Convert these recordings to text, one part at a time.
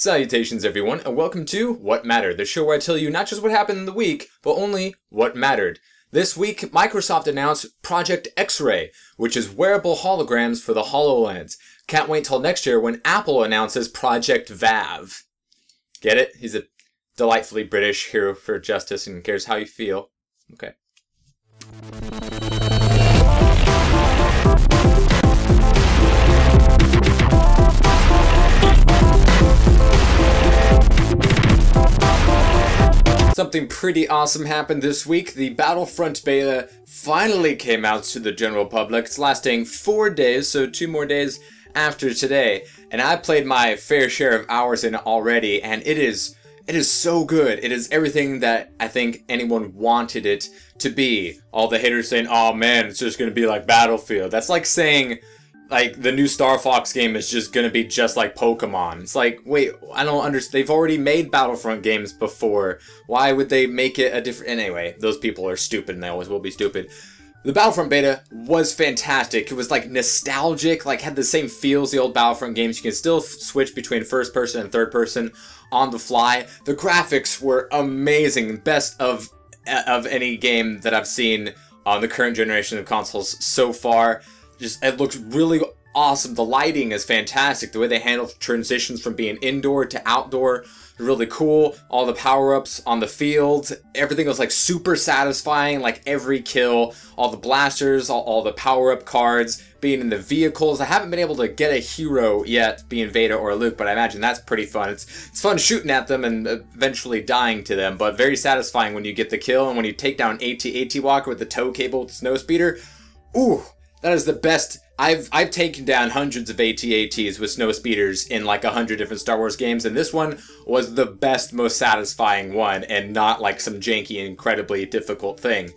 Salutations everyone, and welcome to What Mattered, the show where I tell you not just what happened in the week, but only what mattered. This week, Microsoft announced Project X-Ray, which is wearable holograms for the HoloLens. Can't wait till next year when Apple announces Project Vav. Get it? He's a delightfully British hero for justice and cares how you feel. Okay. Something pretty awesome happened this week. The Battlefront Beta finally came out to the general public. It's lasting 4 days, so 2 more days after today. And I played my fair share of hours in it already, and it is so good. It is everything that I think anyone wanted it to be. All the haters saying, oh man, it's just gonna be like Battlefield. That's like saying, like, the new Star Fox game is just gonna be just like Pokemon. It's like, wait, I don't understand. They've already made Battlefront games before. Why would they make it a different... Anyway, those people are stupid and they always will be stupid. The Battlefront Beta was fantastic. It was like nostalgic, like had the same feel as the old Battlefront games. You can still switch between first person and third person on the fly. The graphics were amazing. Best of any game that I've seen on the current generation of consoles so far. Just, it looks really awesome. The lighting is fantastic. The way they handle transitions from being indoor to outdoor, really cool. All the power-ups on the field, everything was like super satisfying. Like every kill, all the blasters, all the power-up cards, being in the vehicles. I haven't been able to get a hero yet, being Vader or Luke, but I imagine that's pretty fun. It's fun shooting at them and eventually dying to them, but very satisfying when you get the kill and when you take down AT Walker with the tow cable with the snow speeder. Ooh. That is the best. I've taken down hundreds of AT-ATs with snow speeders in like 100 different Star Wars games, and this one was the best, most satisfying one, and not like some janky, incredibly difficult thing.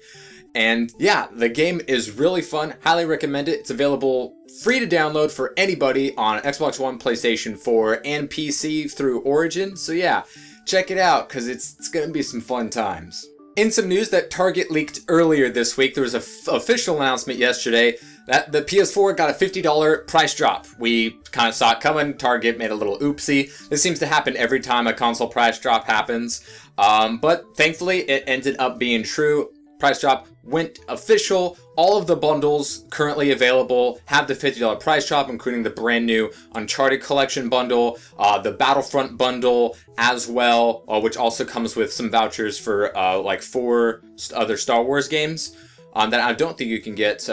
And yeah, the game is really fun. Highly recommend it. It's available free to download for anybody on Xbox One, PlayStation 4, and PC through Origin. So yeah, check it out, because it's going to be some fun times. In some news that Target leaked earlier this week, there was an official announcement yesterday that the PS4 got a $50 price drop. We kind of saw it coming. Target made a little oopsie. This seems to happen every time a console price drop happens. But thankfully, it ended up being true. Price drop went official. All of the bundles currently available have the $50 price drop, including the brand new Uncharted Collection bundle, the Battlefront bundle as well, which also comes with some vouchers for like 4 other Star Wars games that I don't think you can get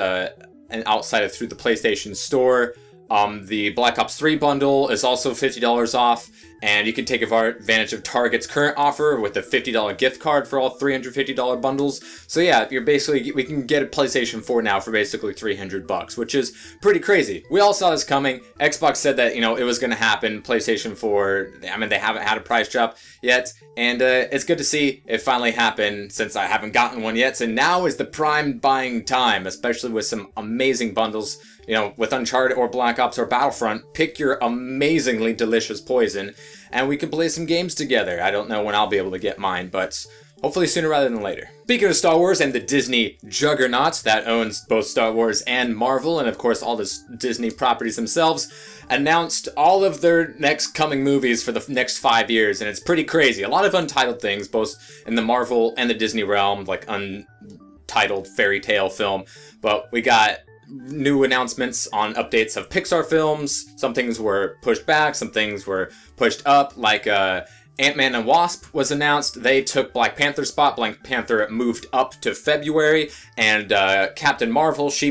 outside of through the PlayStation Store. The Black Ops 3 bundle is also $50 off, and you can take advantage of Target's current offer with a $50 gift card for all $350 bundles. So yeah, we can get a PlayStation 4 now for basically $300, which is pretty crazy. We all saw this coming. Xbox said that, you know, it was going to happen. PlayStation 4, I mean, they haven't had a price drop yet, and it's good to see it finally happen since I haven't gotten one yet. So now is the prime buying time, especially with some amazing bundles. You know, with Uncharted or Black Ops or Battlefront, pick your amazingly delicious poison, and we can play some games together. I don't know when I'll be able to get mine, but hopefully sooner rather than later. Speaking of Star Wars and the Disney juggernaut that owns both Star Wars and Marvel, and of course all the Disney properties themselves, announced all of their next coming movies for the next 5 years, and it's pretty crazy. A lot of untitled things, both in the Marvel and the Disney realm, like untitled fairy tale film, but we got new announcements on updates of Pixar films. Some things were pushed back, some things were pushed up, like Ant-Man and Wasp was announced. They took Black Panther's spot. Black Panther moved up to February, and Captain Marvel, she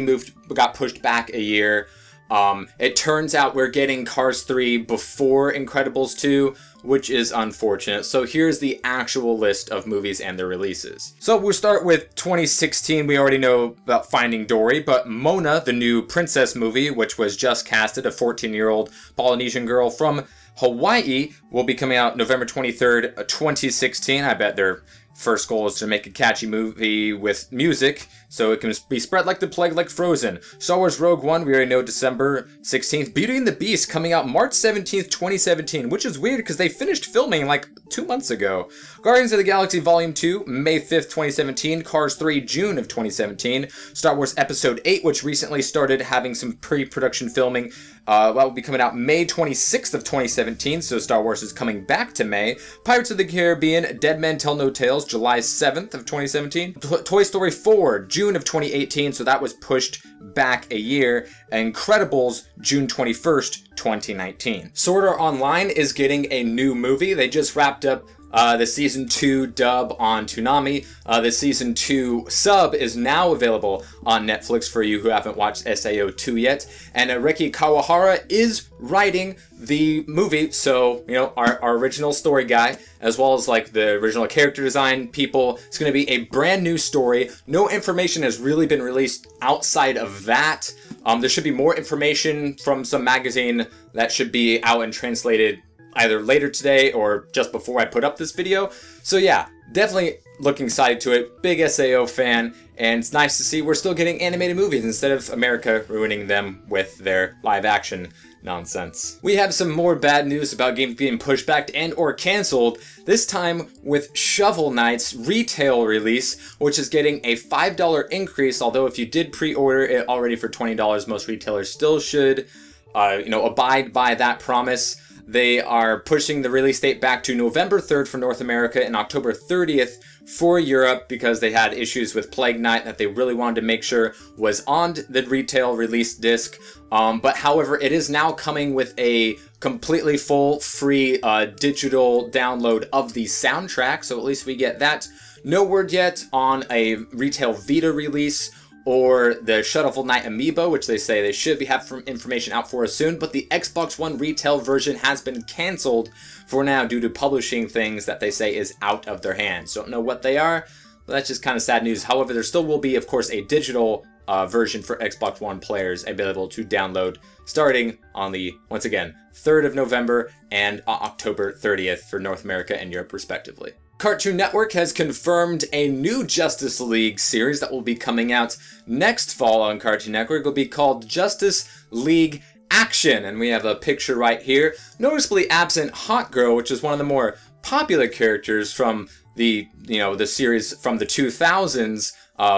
got pushed back a year. It turns out we're getting Cars 3 before Incredibles 2, which is unfortunate. So here's the actual list of movies and their releases. So we'll start with 2016. We already know about Finding Dory, but Mona, the new princess movie, which was just casted, a 14-year-old Polynesian girl from Hawaii, will be coming out November 23rd, 2016. I bet they're First goal is to make a catchy movie with music, so it can be spread like the plague like Frozen. Star Wars Rogue One, we already know December 16th. Beauty and the Beast coming out March 17th, 2017, which is weird because they finished filming like 2 months ago. Guardians of the Galaxy Volume 2, May 5th, 2017. Cars 3, June of 2017. Star Wars Episode 8, which recently started having some pre-production filming, will be coming out May 26th of 2017, so Star Wars is coming back to May. Pirates of the Caribbean, Dead Men Tell No Tales, July 7th of 2017. Toy Story 4, June of 2018, so that was pushed back a year. Incredibles, June 21st, 2019. Sword Art Online is getting a new movie. They just wrapped up the Season 2 dub on Toonami. The Season 2 sub is now available on Netflix for you who haven't watched SAO 2 yet. And Riki Kawahara is writing the movie, so, you know, our original story guy, as well as, like, the original character design people. It's going to be a brand new story. No information has really been released outside of that. There should be more information from some magazine that should be out and translated either later today or just before I put up this video. So yeah, definitely looking excited to it. Big SAO fan, and it's nice to see we're still getting animated movies instead of America ruining them with their live action nonsense. We have some more bad news about games being pushed back and or canceled, this time with Shovel Knight's retail release, which is getting a $5 increase, although if you did pre-order it already for $20, most retailers still should, abide by that promise. They are pushing the release date back to November 3rd for North America and October 30th for Europe because they had issues with Plague Knight that they really wanted to make sure was on the retail release disc. But however, it is now coming with a completely full free digital download of the soundtrack, so at least we get that. No word yet on a retail Vita release or the Shovel Knight Amiibo, which they say they should have some information out for us soon, but the Xbox One retail version has been cancelled for now due to publishing things that they say is out of their hands. Don't know what they are, but that's just kind of sad news. However, there still will be, of course, a digital version for Xbox One players available to download starting on the, once again, 3rd of November and October 30th for North America and Europe respectively. Cartoon Network has confirmed a new Justice League series that will be coming out next fall on Cartoon Network. It will be called Justice League Action, and we have a picture right here. Noticeably absent Hot Girl, which is one of the more popular characters from the, the series from the 2000s,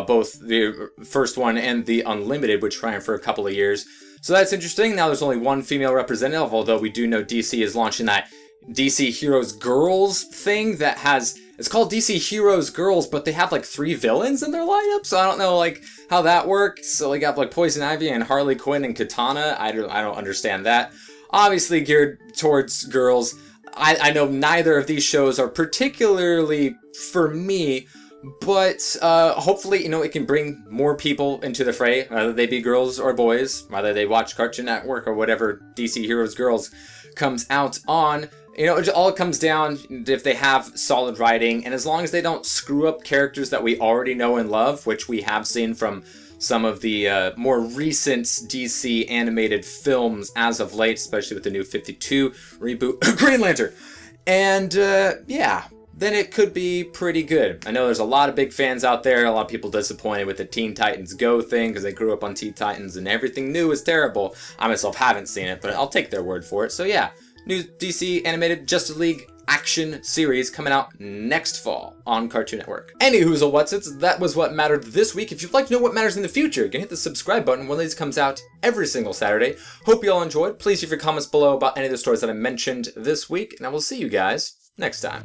both the first one and the Unlimited, which ran for a couple of years. So that's interesting. Now there's only one female representative, although we do know DC is launching that DC Heroes Girls thing that has, it's called DC Heroes Girls, but they have like 3 villains in their lineup, so I don't know like how that works. So we got like Poison Ivy and Harley Quinn and Katana. I don't understand that. Obviously geared towards girls. I know neither of these shows are particularly for me, but hopefully, it can bring more people into the fray, whether they be girls or boys, whether they watch Cartoon Network or whatever DC Heroes Girls comes out on. It all comes down if they have solid writing, and as long as they don't screw up characters that we already know and love, which we have seen from some of the more recent DC animated films as of late, especially with the new 52 reboot Green Lantern. And yeah, then it could be pretty good. I know there's a lot of big fans out there, a lot of people disappointed with the Teen Titans Go thing because they grew up on Teen Titans and everything new is terrible. I myself haven't seen it, but I'll take their word for it. So yeah, new DC animated Justice League action series coming out next fall on Cartoon Network. Anywhoozle whatsits, that was what mattered this week. If you'd like to know what matters in the future, you can hit the subscribe button. One of these comes out every single Saturday. Hope you all enjoyed. Please leave your comments below about any of the stories that I mentioned this week, and I will see you guys next time.